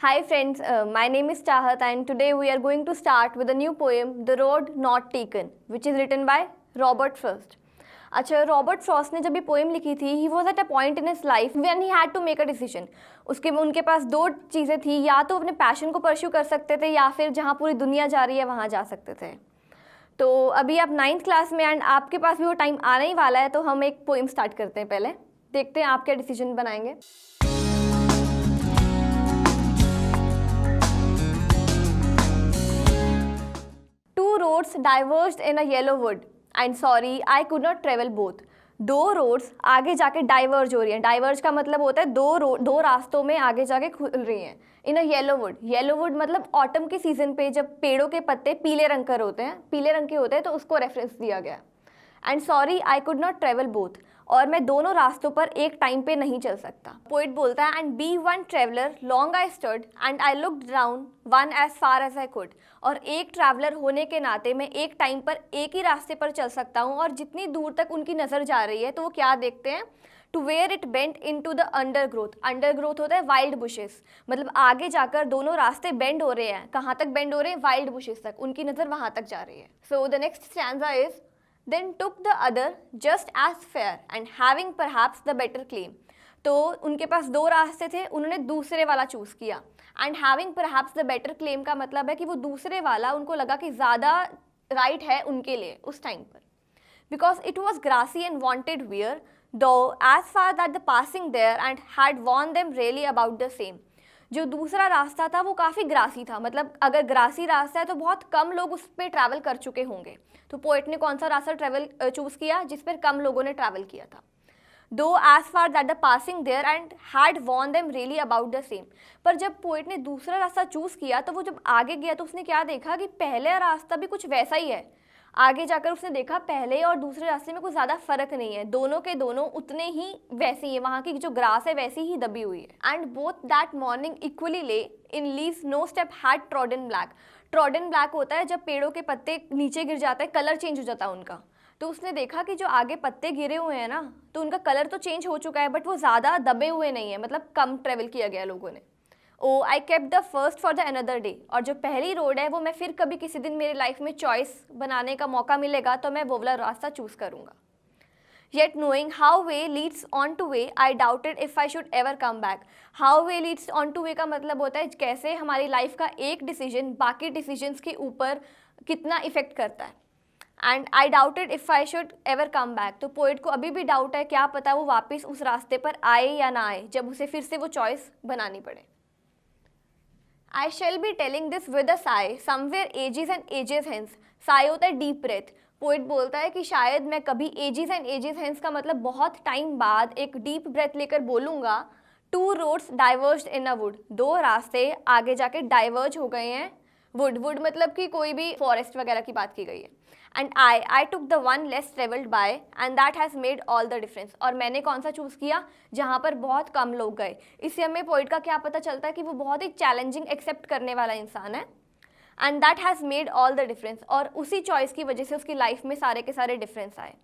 Hi friends, my name is Chahat and today we are going to start with a new poem, The Road Not Taken, which is written by Robert Frost. अच्छा, Robert Frost ने जब ये poem लिखी थी, he was at a point in his life when he had to make a decision. उनके पास दो चीज़ें थी, या तो अपने पैशन को परस्यू कर सकते थे या फिर जहाँ पूरी दुनिया जा रही है वहाँ जा सकते थे. तो अभी आप 9th क्लास में एंड आपके पास भी वो टाइम आने ही वाला है, तो हम एक पोएम स्टार्ट करते हैं. पहले देखते हैं आप क्या डिसीजन बनाएंगे. Two roads diverged in a yellow wood and sorry I could not travel both. दो रोड्स आगे जाके डाइवर्ज हो रही हैं. डाइवर्ज का मतलब होता है दो रास्तों में आगे जाके खुल रही हैं. इन अ येलो वुड. येलो वुड मतलब ऑटम के सीजन पे जब पेड़ों के पत्ते पीले रंग के होते हैं तो उसको रेफरेंस दिया गया. And sorry I could not travel both. और मैं दोनों रास्तों पर एक टाइम पे नहीं चल सकता. पोइट बोलता है and be one traveller long I stood and I looked down one as far as I could. और एक ट्रैवलर होने के नाते मैं एक टाइम पर एक ही रास्ते पर चल सकता हूँ और जितनी दूर तक उनकी नज़र जा रही है तो वो क्या देखते हैं. To where it bend in to the undergrowth होता है वाइल्ड बुशेस. मतलब आगे जाकर दोनों रास्ते बेंड हो रहे हैं. कहाँ तक बेंड हो रहे हैं? वाइल्ड बुशेस तक. उनकी नज़र वहाँ तक जा रही है. So the next stanza is then took the other just as fair and having perhaps the better claim. तो उनके पास दो रास्ते थे, उन्होंने दूसरे वाला चूज़ किया. And having perhaps the better claim का मतलब है कि वो दूसरे वाला उनको लगा कि ज़्यादा राइट है उनके लिए उस टाइम पर. Because it was grassy and wanted wear though as far that the passing there and had worn them really about the same. जो दूसरा रास्ता था वो काफ़ी ग्रासी था. मतलब अगर ग्रासी रास्ता है तो बहुत कम लोग उस पर ट्रैवल कर चुके होंगे. तो पोइट ने कौन सा रास्ता चूज़ किया जिस पर कम लोगों ने ट्रैवल किया था. Though as far that the passing there and had worn them really about the same. पर जब पोइट ने दूसरा रास्ता चूज़ किया तो वो जब आगे गया तो उसने क्या देखा कि पहले रास्ता भी कुछ वैसा ही है. आगे जाकर उसने देखा पहले और दूसरे रास्ते में कुछ ज़्यादा फर्क नहीं है. दोनों के दोनों उतने ही वैसे ही है. वहाँ की जो ग्रास है वैसी ही दबी हुई है. And both that morning equally lay in leaves no step had trodden black. Trodden black होता है जब पेड़ों के पत्ते नीचे गिर जाते हैं, कलर चेंज हो जाता है उनका. तो उसने देखा कि जो आगे पत्ते गिरे हुए हैं ना तो उनका कलर तो चेंज हो चुका है बट वो ज़्यादा दबे हुए नहीं है. मतलब कम ट्रेवल किया गया लोगों ने. Oh I kept the first for the another day. और जो पहली रोड है वो मैं फिर कभी किसी दिन मेरी लाइफ में चॉइस बनाने का मौका मिलेगा तो मैं वो वाला रास्ता चूज़ करूँगा. Yet knowing how way leads on to way, I doubted if I should ever come back. How way leads on to way का मतलब होता है कैसे हमारी लाइफ का एक डिसीजन बाकी डिसीजंस के ऊपर कितना इफेक्ट करता है. And I doubted if I should ever come back. तो पोइट को अभी भी डाउट है, क्या पता वो वापस उस रास्ते पर आए या ना आए जब उसे फिर से वो चॉइस बनानी पड़े. I shall be telling this with a sigh somewhere ages and ages hence. Sigh होता है डीप ब्रेथ. पोइट बोलता है कि शायद मैं कभी एजेस एंड एजेस हेंस का मतलब बहुत टाइम बाद एक डीप ब्रेथ लेकर बोलूँगा. Two roads diverged in a wood. दो रास्ते आगे जाके डाइवर्ज हो गए हैं. वुड मतलब कि कोई भी फॉरेस्ट वगैरह की बात की गई है. And I took the one less travelled by and that has made all the difference. और मैंने कौन सा चूज़ किया? जहाँ पर बहुत कम लोग गए. इससे हमें पोइट का क्या पता चलता है कि वो बहुत ही चैलेंजिंग एक्सेप्ट करने वाला इंसान है. And that has made all the difference. और उसी चॉइस की वजह से उसकी लाइफ में सारे के सारे डिफरेंस आए.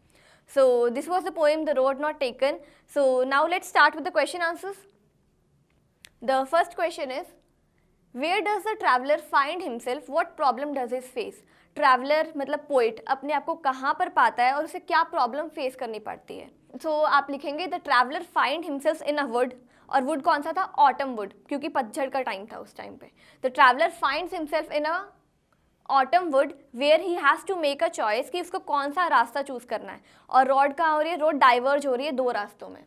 So this was the poem the road not taken. So now let's start with the question answers. The first question is where does the traveller find himself, what problem does his face. Traveller मतलब poet अपने आप को कहाँ पर पाता है और उसे क्या प्रॉब्लम फेस करनी पड़ती है. सो आप लिखेंगे the traveller find himself in a would. और वुड कौन सा था? ऑटम वुड, क्योंकि पतझड़ का टाइम था उस टाइम पे. The traveller finds himself in a autumn wood where he has to make a choice कि उसको कौन सा रास्ता चूज़ करना है. और रोड कहाँ हो रही है? रोड डाइवर्ज हो रही है दो रास्तों में.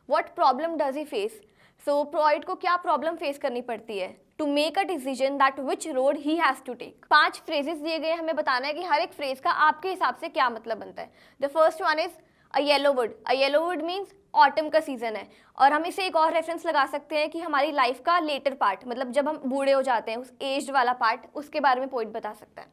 What problem does he face. So poet को क्या प्रॉब्लम फेस करनी पड़ती है? To make a decision that which road he has to take. 5 phrases दिए गए, हमें बताना है कि हर एक फ्रेज का आपके हिसाब से क्या मतलब बनता है. The first one is a yellow would. A yellow would means autumn का सीजन है. और हम इसे एक और रेफरेंस लगा सकते हैं कि हमारी लाइफ का लेटर पार्ट, मतलब जब हम बूढ़े हो जाते हैं उस एज्ड वाला पार्ट, उसके बारे में पोइट बता सकता है.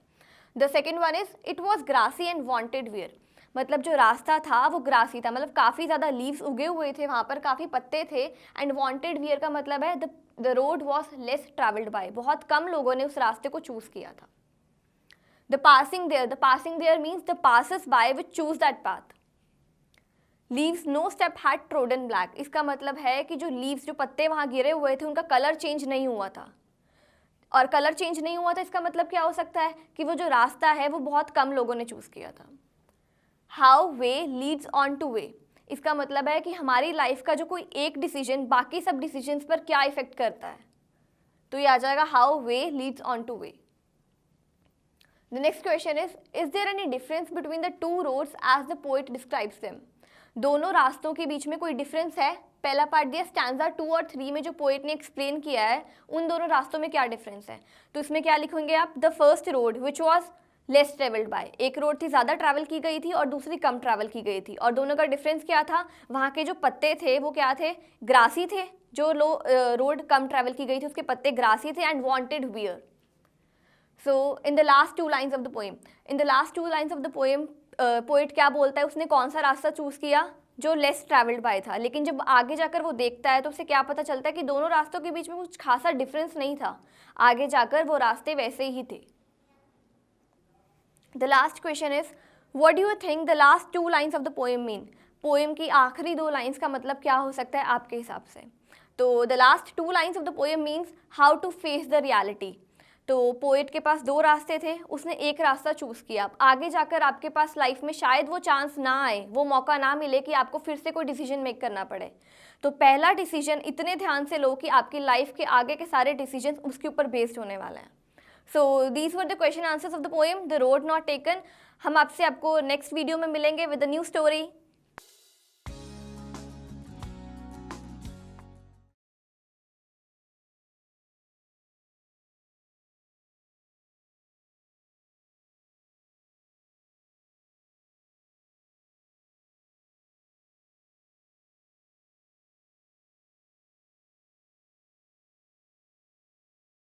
The second one is it was grassy and wanted wear. मतलब जो रास्ता था वो ग्रासी था, मतलब काफ़ी ज़्यादा लीव्स उगे हुए थे वहाँ पर, काफ़ी पत्ते थे. एंड वॉन्टेड वियर का मतलब है the road was less travelled bye. बहुत कम लोगों ने उस रास्ते को चूज़ किया था. The passing there means the passes by which choose that path. Leaves no step had trodden black. इसका मतलब है कि जो लीव्स, जो पत्ते वहाँ गिरे हुए थे, उनका कलर चेंज नहीं हुआ था. और कलर चेंज नहीं हुआ, तो इसका मतलब क्या हो सकता है कि वो जो रास्ता है वो बहुत कम लोगों ने चूज़ किया था। How way leads on to वे, इसका मतलब है कि हमारी लाइफ का जो कोई एक डिसीजन बाकी सब डिसीजंस पर क्या इफेक्ट करता है, तो ये आ जाएगा how way leads on to way. The next question is there any difference between the two roads as the poet describes them, दोनों रास्तों के बीच में कोई डिफरेंस है? पहला पार्ट दिया स्टैंजा 2 और 3 में जो पोएट ने एक्सप्लेन किया है उन दोनों रास्तों में क्या डिफरेंस है, तो इसमें क्या लिखेंगे आप, the first road which was less travelled by, एक रोड थी ज़्यादा ट्रैवल की गई थी और दूसरी कम ट्रैवल की गई थी, और दोनों का डिफरेंस क्या था, वहाँ के जो पत्ते थे वो क्या थे, ग्रासी थे, जो रोड कम ट्रैवल की गई थी उसके पत्ते ग्रासी थे and wanted wear. So in the last two lines of the poem poet क्या बोलता है, उसने कौन सा रास्ता चूज़ किया, जो लेस ट्रैवल्ड बाय था, लेकिन जब आगे जाकर वो देखता है तो उसे क्या पता चलता है कि दोनों रास्तों के बीच में कुछ खासा डिफरेंस नहीं था, आगे जाकर वो रास्ते वैसे ही थे। The last question is what do you think the last two lines of the poem mean, poem की आखिरी दो लाइन्स का मतलब क्या हो सकता है आपके हिसाब से, तो the last two lines of the poem means how to face the reality, तो पोएट के पास दो रास्ते थे, उसने एक रास्ता चूज़ किया, आगे जाकर आपके पास लाइफ में शायद वो चांस ना आए, वो मौका ना मिले कि आपको फिर से कोई डिसीजन मेक करना पड़े, तो पहला डिसीजन इतने ध्यान से लो कि आपकी लाइफ के आगे के सारे डिसीजन उसके ऊपर बेस्ड होने वाले हैं। So these were the question answers of the poem the road not taken. हम आपको नेक्स्ट वीडियो में मिलेंगे विद अ न्यू स्टोरी।